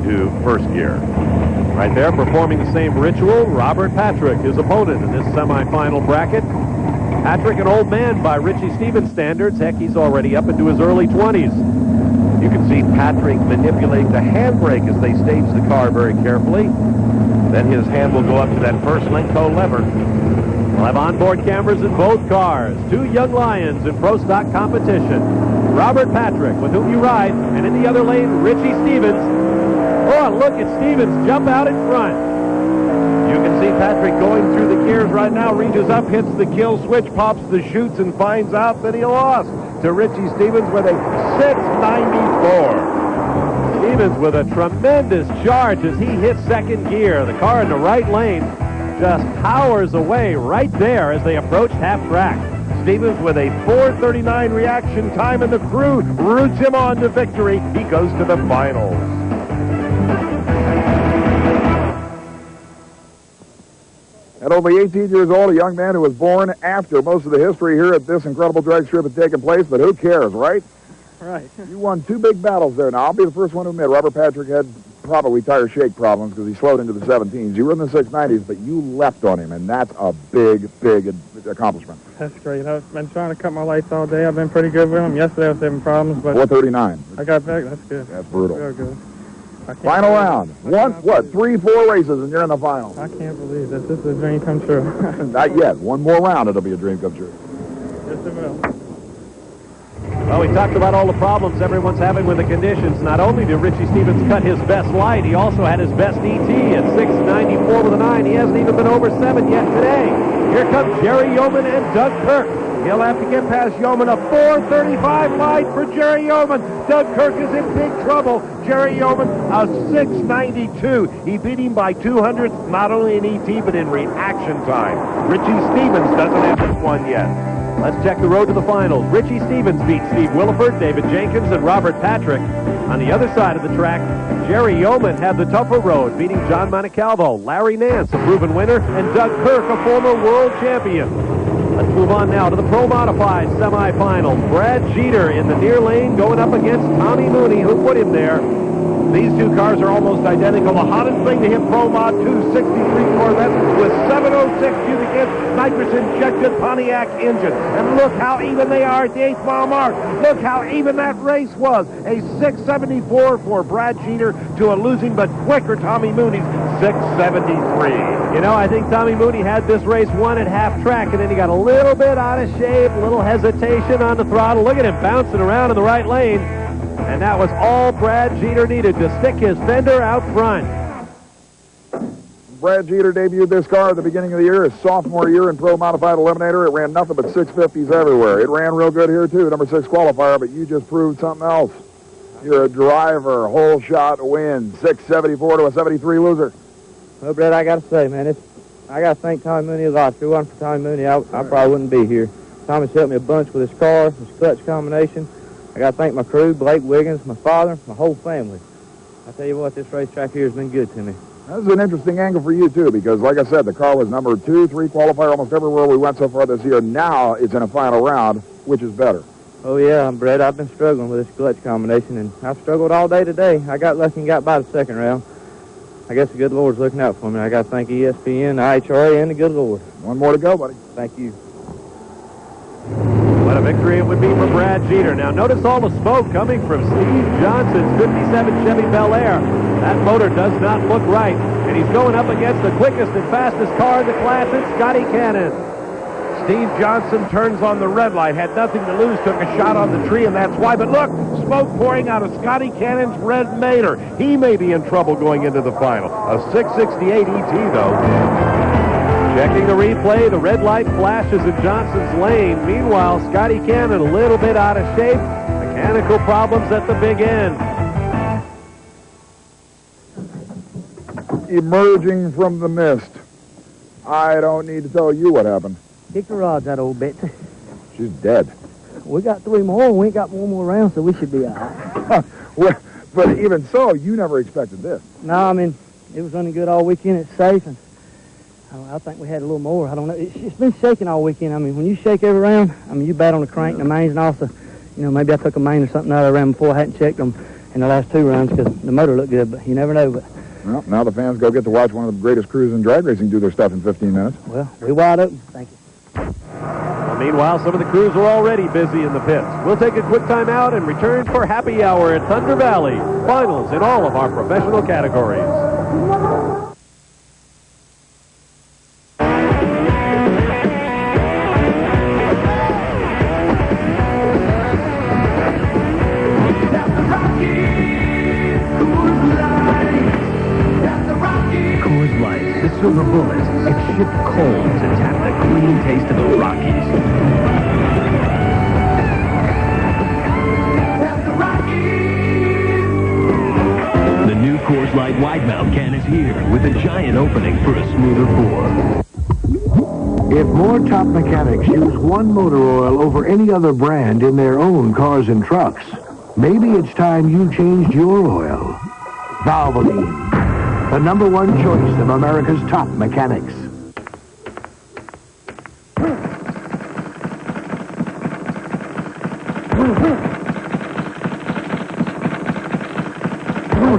into first gear. Right there, performing the same ritual, Robert Patrick, his opponent in this semifinal bracket. Patrick, an old man by Richie Stevens standards. Heck, he's already up into his early 20s. You can see Patrick manipulate the handbrake as they stage the car very carefully. Then his hand will go up to that first Lenco lever. We'll have onboard cameras in both cars. Two young lions in pro stock competition. Robert Patrick, with whom you ride, and in the other lane, Richie Stevens. Oh, look at Stevens jump out in front. You can see Patrick going through the gears right now, reaches up, hits the kill switch, pops the chutes, and finds out that he lost to Richie Stevens with a 694. Stevens with a tremendous charge as he hits second gear. The car in the right lane just powers away right there as they approach half track. Stevens with a 4:39 reaction time, and the crew roots him on to victory. He goes to the finals. At only 18 years old, a young man who was born after most of the history here at this incredible drag strip had taken place, but who cares, right? Right. You won two big battles there. Now, I'll be the first one to admit Robert Patrick had probably tire shake problems because he slowed into the 17s. You were in the 690s, but you leapt on him, and that's a big, big accomplishment. That's great. I've been trying to cut my lights all day. I've been pretty good with them. Yesterday I was having problems, but 439. I got back. That's good. That's brutal. Real good. Final round. Three, 4 races, and you're in the final. I can't believe this. This is a dream come true. Not yet. One more round, it'll be a dream come true. Yes, it will. Well, we talked about all the problems everyone's having with the conditions. Not only did Richie Stevens cut his best light, he also had his best ET at 694 with a 9. He hasn't even been over 7 yet today. Here comes Jerry Yeoman and Doug Kirk. He'll have to get past Yeoman. A 4:35 light for Jerry Yeoman. Doug Kirk is in big trouble. Jerry Yeoman, a 6:92. He beat him by 200, not only in ET, but in reaction time. Richie Stevens doesn't have this one yet. Let's check the road to the finals. Richie Stevens beat Steve Williford, David Jenkins, and Robert Patrick. On the other side of the track, Jerry Yeoman had the tougher road, beating John Montecalvo, Larry Nance, a proven winner, and Doug Kirk, a former world champion. Let's move on now to the Pro Modified semifinal. Brad Jeter in the near lane going up against Tommy Mooney, who put him there. These two cars are almost identical. The hottest thing to hit Pro Mod 263 Corvette with 706 cubic inch nitrous-injected Pontiac engine. And look how even they are at the 8th mile mark. Look how even that race was. A 674 for Brad Jeter to a losing but quicker Tommy Mooney's 673. You know, I think Tommy Mooney had this race won at half track, and then he got a little bit out of shape, a little hesitation on the throttle. Look at him bouncing around in the right lane. And that was all Brad Jeter needed to stick his fender out front. Brad Jeter debuted this car at the beginning of the year, his sophomore year in Pro Modified Eliminator. It ran nothing but 650s everywhere. It ran real good here, too, number 6 qualifier, but you just proved something else. You're a driver, whole shot win, 674 to a 73 loser. Well, Brad, I got to say, man, I got to thank Tommy Mooney a lot. If it wasn't for Tommy Mooney, I probably wouldn't be here. Tommy's helped me a bunch with his car, his clutch combination. I got to thank my crew, Blake Wiggins, my father, my whole family. I tell you what, this racetrack here has been good to me. This is an interesting angle for you, too, because, like I said, the car was number 2, 3 qualifier almost everywhere we went so far this year. Now it's in a final round, which is better. Oh, yeah, Brad, I've been struggling with this clutch combination, and I've struggled all day today. I got lucky and got by the second round. I guess the good Lord's looking out for me. I got to thank ESPN, IHRA, and the good Lord. One more to go, buddy. Thank you. What a victory it would be for Brad Jeter. Now, notice all the smoke coming from Steve Johnson's 57 Chevy Bel Air. That motor does not look right. And he's going up against the quickest and fastest car in the class. It's Scotty Cannon. Steve Johnson turns on the red light, had nothing to lose, took a shot on the tree, and that's why. But look, smoke pouring out of Scotty Cannon's red Mater. He may be in trouble going into the final. A 668 ET, though. Checking the replay, the red light flashes in Johnson's lane. Meanwhile, Scotty Cannon a little bit out of shape. Mechanical problems at the big end. Emerging from the mist. I don't need to tell you what happened. Kick the rods out, old Betsy. She's dead. We got 3 more, and we ain't got one more round, so we should be all right. Well, but even so, you never expected this. No, I mean, it was running good all weekend. It's safe, and I think we had a little more. I don't know. It's been shaking all weekend. I mean, when you shake every round, I mean, you bat on the crank and the mains, and also, you know, maybe I took a main or something out of the ram before I hadn't checked them. in the last 2 runs because the motor looked good, but you never know. But Well, now the fans go get to watch one of the greatest crews in drag racing do their stuff in 15 minutes. well, we're wide open. Thank you. Well, meanwhile, some of the crews are already busy in the pits. We'll take a quick time out and return for happy hour at Thunder Valley. Finals in all of our professional categories. Coors Light, the silver bullet. It's shipped cold to tap the clean taste of the Rockies. The new Coors Light wide mouth can is here with a giant opening for a smoother pour. If more top mechanics use one motor oil over any other brand in their own cars and trucks, maybe it's time you changed your oil. Valvoline, the #1 choice of America's top mechanics.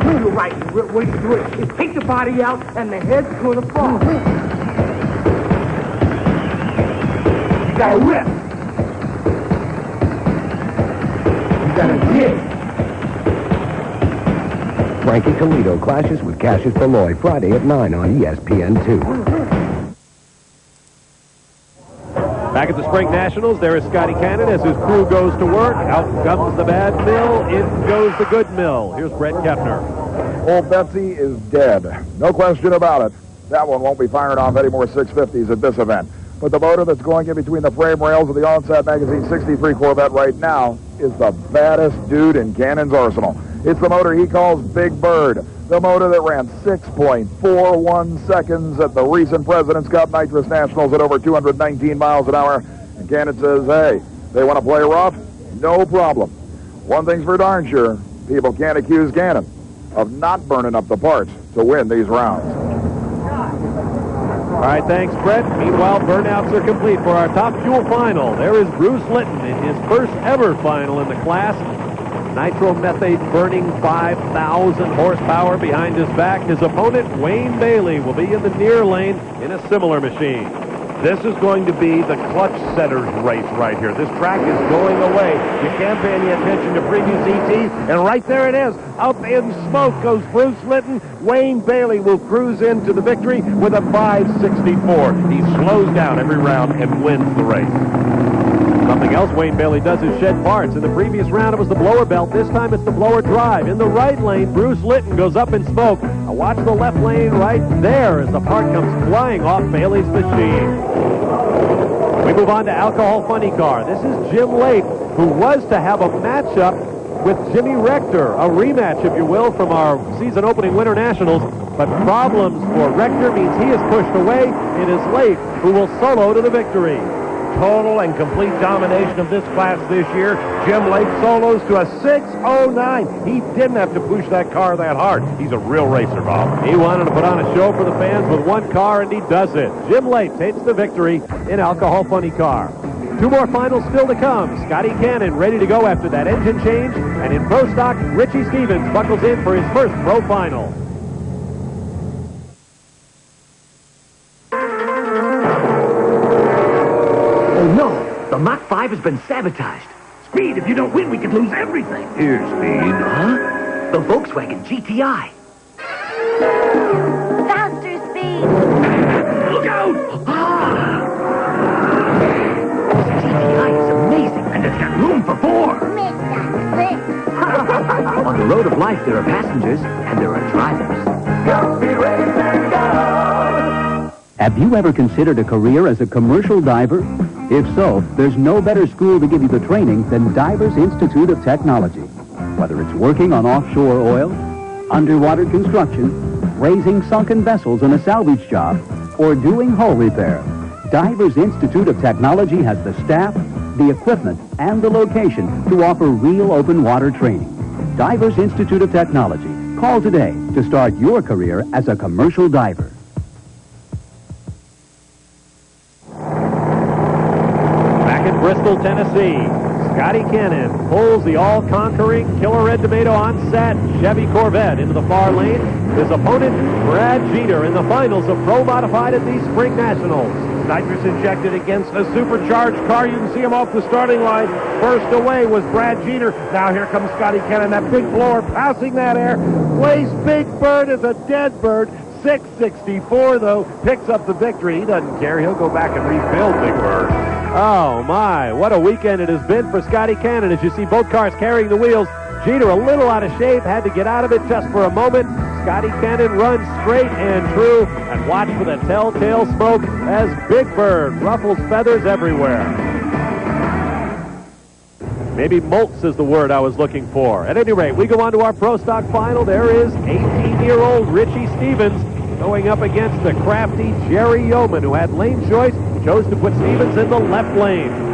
You're right. What you do is take the body out and the head's going to fall. You got to whip. You got to dig. Frankie Colito clashes with Cassius Beloy Friday at 9 on ESPN2. Back at the Spring Nationals, there is Scotty Cannon as his crew goes to work. Out comes the bad mill, in goes the good mill. Here's Brett Kepner. Old Betsy is dead. No question about it. That one won't be firing off any more 650s at this event. But the motor that's going in between the frame rails of the Onsat Magazine 63 Corvette right now is the baddest dude in Cannon's arsenal. It's the motor he calls Big Bird. The motor that ran 6.41 seconds at the recent President's Cup Nitrous Nationals at over 219 miles an hour. And Cannon says, hey, they want to play rough? No problem. One thing's for darn sure, people can't accuse Cannon of not burning up the parts to win these rounds. All right, thanks, Brett. Meanwhile, burnouts are complete for our Top Fuel final. There is Bruce Litton in his first ever final in the class. Nitromethane burning 5,000 horsepower behind his back. His opponent, Wayne Bailey, will be in the near lane in a similar machine. This is going to be the clutch setters race right here. This track is going away. You can't pay any attention to previous ETs, and right there it is. Up in smoke goes Bruce Litton. Wayne Bailey will cruise into the victory with a 564. He slows down every round and wins the race. Something else Wayne Bailey does is shed parts. In the previous round, it was the blower belt. This time, it's the blower drive. In the right lane, Bruce Litton goes up in smoke. Now watch the left lane right there as the part comes flying off Bailey's machine. We move on to Alcohol Funny Car. This is Jim Lake, who was to have a matchup with Jimmy Rector, a rematch, if you will, from our season-opening Winter Nationals. But problems for Rector means he is pushed away. It is Lake who will solo to the victory. Total and complete domination of this class this year. Jim Lake solos to a 609. He didn't have to push that car that hard. He's a real racer, Bob. He wanted to put on a show for the fans with one car, and he does it. Jim Lake takes the victory in Alcohol Funny Car. 2 more finals still to come. Scotty Cannon ready to go after that engine change. And in Pro Stock, Richie Stevens buckles in for his first Pro Final. Oh no, the Mach 5 has been sabotaged. Speed, if you don't win, we could lose everything. Here's Speed. Huh? The Volkswagen GTI. Faster Speed! Look out! This GTI is amazing, and it's got room for 4. On the road of life, there are passengers, and there are drivers. Have you ever considered a career as a commercial diver? If so, there's no better school to give you the training than Divers Institute of Technology. Whether it's working on offshore oil, underwater construction, raising sunken vessels in a salvage job, or doing hull repair, Divers Institute of Technology has the staff, the equipment, and the location to offer real open water training. Divers Institute of Technology. Call today to start your career as a commercial diver. Back in Bristol, Tennessee, Scotty Cannon pulls the all-conquering Killer Red Tomato on-set Chevy Corvette into the far lane. His opponent, Brad Jeter, in the finals of Pro Modified at these Spring Nationals. Nitrous injected against a supercharged car. You can see him off the starting line. First away was Brad Jeter. Now here comes Scotty Cannon, that big blower passing that air. Plays Big Bird as a dead bird. 664, though, picks up the victory. He doesn't care. He'll go back and rebuild Big Bird. Oh, my. What a weekend it has been for Scotty Cannon. As you see both cars carrying the wheels, Jeter a little out of shape, had to get out of it just for a moment. Scotty Cannon runs straight and true, and watch for the telltale smoke as Big Bird ruffles feathers everywhere. Maybe molts is the word I was looking for. At any rate, we go on to our Pro Stock final. There is 18-year-old Richie Stevens going up against the crafty Jerry Yeoman, who had lane choice, chose to put Stevens in the left lane.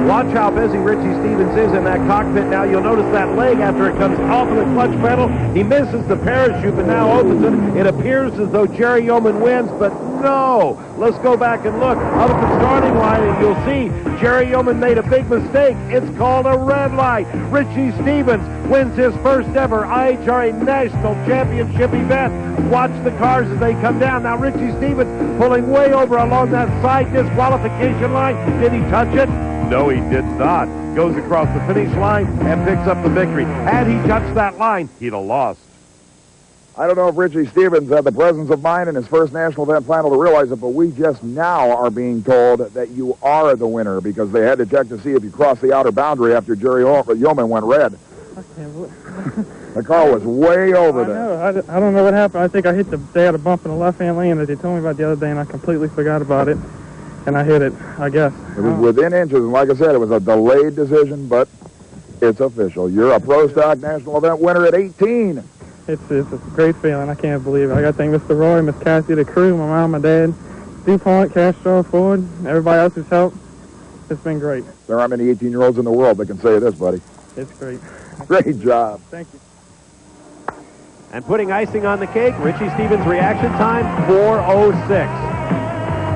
Watch how busy Richie Stevens is in that cockpit. Now you'll notice that leg after it comes off of the clutch pedal. He misses the parachute, but now opens it. It appears as though Jerry Yeoman wins, but no. Let's go back and look up at the starting line, and you'll see Jerry Yeoman made a big mistake. It's called a red light. Richie Stevens wins his first ever IHRA National Championship event. Watch the cars as they come down. Now Richie Stevens pulling way over along that side disqualification line. Did he touch it? No, he did not. Goes across the finish line and picks up the victory. Had he touched that line, he'd have lost. I don't know if Richie Stevens had the presence of mind in his first national event final to realize it, but we just now are being told that you are the winner because they had to check to see if you crossed the outer boundary after Jerry Yeoman went red. The car was way over there. I don't know what happened. I think I hit they had a bump in the left-hand lane that they told me about the other day, and I completely forgot about it. And I hit it, I guess. It was within inches, and like I said, it was a delayed decision, but it's official. You're a Pro Stock National Event winner at 18. It's a great feeling. I can't believe it. I got to thank Mr. Roy, Miss Cassie, the crew, my mom, my dad, DuPont, Castro, Ford, everybody else who's helped. It's been great. There aren't many 18-year-olds in the world that can say this, buddy. It's great. Great job. Thank you. And putting icing on the cake, Richie Stevens' reaction time, 4:06.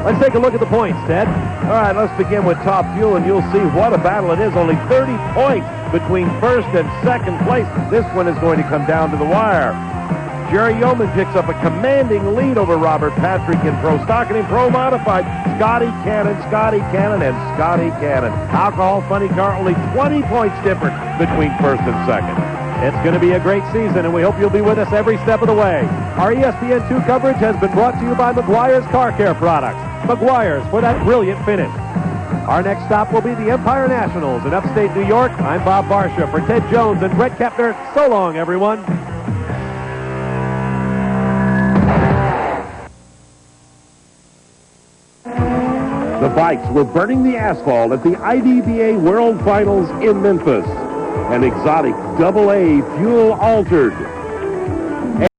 Let's take a look at the points, Ted. All right, let's begin with top fuel, and you'll see what a battle it is. Only 30 points between first and second place. This one is going to come down to the wire. Jerry Yeoman picks up a commanding lead over Robert Patrick in Pro Stock, and in Pro Modified, Scotty Cannon, and Scotty Cannon. Alcohol Funny Car, only 20 points different between first and second. It's going to be a great season, and we hope you'll be with us every step of the way. Our ESPN2 coverage has been brought to you by Meguiar's Car Care Products. Meguiar's for that brilliant finish. Our next stop will be the Empire Nationals in upstate New York. I'm Bob Barsha for Ted Jones and Brett Kepner. So long, everyone. The bikes were burning the asphalt at the IDBA World Finals in Memphis. An exotic AA fuel-altered